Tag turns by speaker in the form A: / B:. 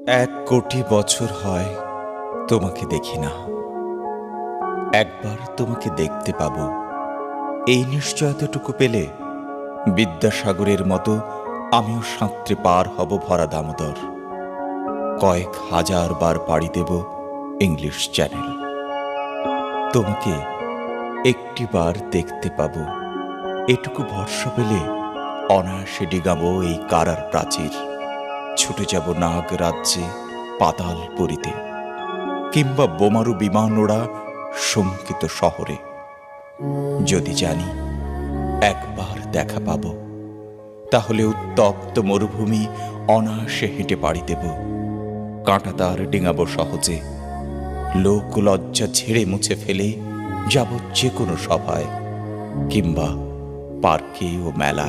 A: 1 কোটি বছর হয় তোমাকে দেখি না। একবার তোমাকে দেখতে পাবো, এই নিশ্চয়তাটুকু পেলে বিদ্যাসাগরের মতো আমিও সাঁতরে পার হব ভরা দামোদর। কয়েক হাজার বার পাড়ি দেব ইংলিশ চ্যানেল। তোমাকে একটিবার দেখতে পাবো, এটুকু ভরসা পেলে অনায়াসে ডিগাবো এই কারার প্রাচীর। ছুটে যাব নাগ রাজ্যে পাতাল পুরীতে, কিংবা বোমারু বিমান ওড়া শঙ্কিত শহরে। যদি জানি একবার দেখা পাব, তাহলে উত্তপ্ত মরুভূমি অনায়াসে হেঁটে পাড়ি দেব। কাঁটাতার ডিঙাবো সহজে, লোক লজ্জা ঝেড়ে মুছে ফেলে যাব যে কোনো সভায়, কিংবা পার্কে ও মেলায়।